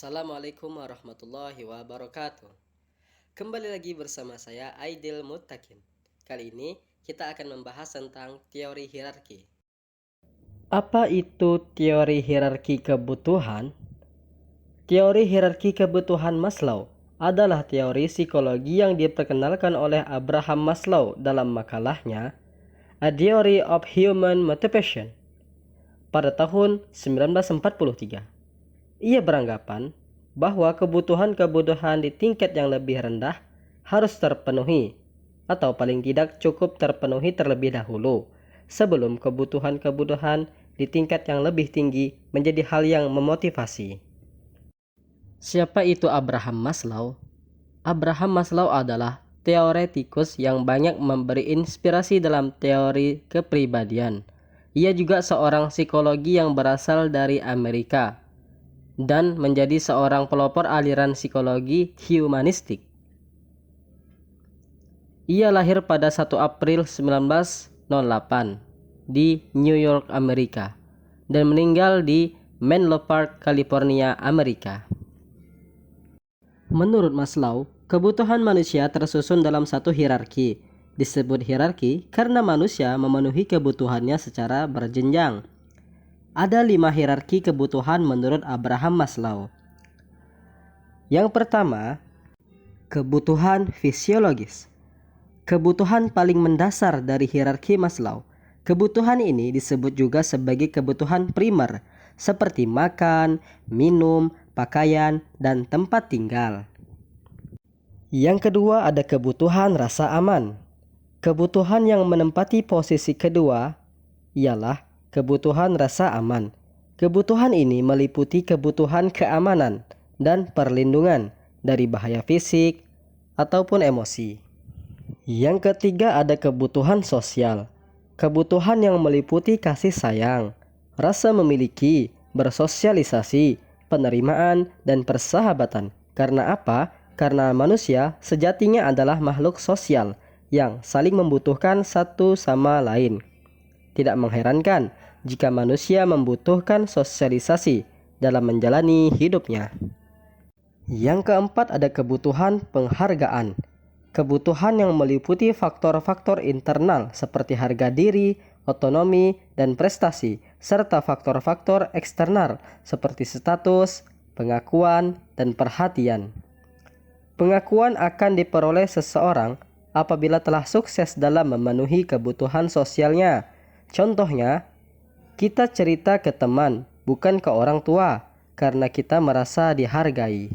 Assalamualaikum warahmatullahi wabarakatuh. Kembali lagi bersama saya Aidil Muttaqin. Kali ini kita akan membahas tentang teori hierarki. Apa itu teori hierarki kebutuhan? Teori hierarki kebutuhan Maslow adalah teori psikologi yang diperkenalkan oleh Abraham Maslow dalam makalahnya A Theory of Human Motivation pada tahun 1943. Ia beranggapan bahwa kebutuhan-kebutuhan di tingkat yang lebih rendah harus terpenuhi atau paling tidak cukup terpenuhi terlebih dahulu sebelum kebutuhan-kebutuhan di tingkat yang lebih tinggi menjadi hal yang memotivasi. Siapa itu Abraham Maslow? Abraham Maslow adalah teoretikus yang banyak memberi inspirasi dalam teori kepribadian. Ia juga seorang psikologi yang berasal dari Amerika dan menjadi seorang pelopor aliran psikologi humanistik. Ia lahir pada 1 April 1908 di New York, Amerika, dan meninggal di Menlo Park, California, Amerika. Menurut Maslow, kebutuhan manusia tersusun dalam satu hierarki. Disebut hierarki karena manusia memenuhi kebutuhannya secara berjenjang. Ada 5 hierarki kebutuhan menurut Abraham Maslow. Yang pertama, kebutuhan fisiologis. Kebutuhan paling mendasar dari hierarki Maslow. Kebutuhan ini disebut juga sebagai kebutuhan primer, seperti makan, minum, pakaian, dan tempat tinggal. Yang kedua ada kebutuhan rasa aman. Kebutuhan yang menempati posisi kedua ialah kebutuhan rasa aman. Kebutuhan ini meliputi kebutuhan keamanan dan perlindungan dari bahaya fisik ataupun emosi. Yang ketiga ada kebutuhan sosial. Kebutuhan yang meliputi kasih sayang, rasa memiliki, bersosialisasi, penerimaan, dan persahabatan. Karena apa? Karena manusia sejatinya adalah makhluk sosial yang saling membutuhkan satu sama lain. Tidak mengherankan jika manusia membutuhkan sosialisasi dalam menjalani hidupnya. Yang keempat ada kebutuhan penghargaan. Kebutuhan yang meliputi faktor-faktor internal seperti harga diri, otonomi, dan prestasi, serta faktor-faktor eksternal seperti status, pengakuan, dan perhatian. Pengakuan akan diperoleh seseorang apabila telah sukses dalam memenuhi kebutuhan sosialnya. Contohnya, kita cerita ke teman, bukan ke orang tua, karena kita merasa dihargai.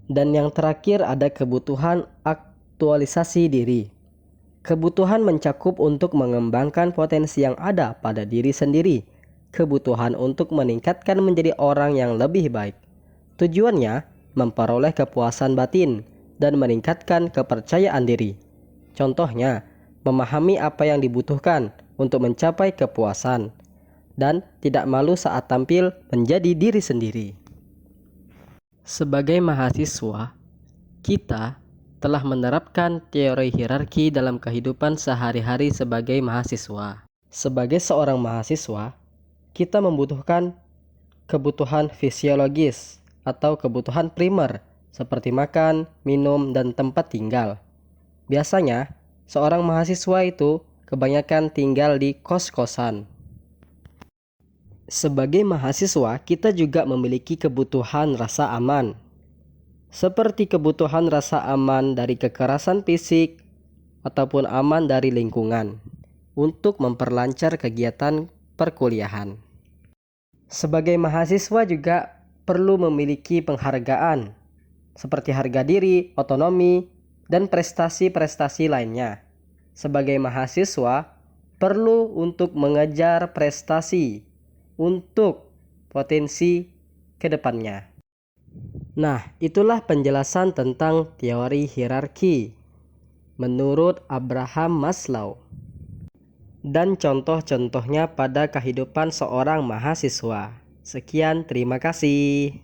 Dan yang terakhir ada kebutuhan aktualisasi diri. Kebutuhan mencakup untuk mengembangkan potensi yang ada pada diri sendiri. Kebutuhan untuk meningkatkan menjadi orang yang lebih baik. Tujuannya memperoleh kepuasan batin dan meningkatkan kepercayaan diri. Contohnya, memahami apa yang dibutuhkan untuk mencapai kepuasan, dan tidak malu saat tampil menjadi diri sendiri. Sebagai mahasiswa, kita telah menerapkan teori hierarki dalam kehidupan sehari-hari sebagai mahasiswa. Sebagai seorang mahasiswa, kita membutuhkan kebutuhan fisiologis atau kebutuhan primer seperti makan, minum, dan tempat tinggal. Biasanya, seorang mahasiswa itu kebanyakan tinggal di kos-kosan. Sebagai mahasiswa, kita juga memiliki kebutuhan rasa aman. Seperti kebutuhan rasa aman dari kekerasan fisik ataupun aman dari lingkungan untuk memperlancar kegiatan perkuliahan. Sebagai mahasiswa juga perlu memiliki penghargaan seperti harga diri, otonomi, dan prestasi-prestasi lainnya. Sebagai mahasiswa, perlu untuk mengejar prestasi untuk potensi ke depannya. Nah, itulah penjelasan tentang teori hierarki menurut Abraham Maslow dan contoh-contohnya pada kehidupan seorang mahasiswa. Sekian, terima kasih.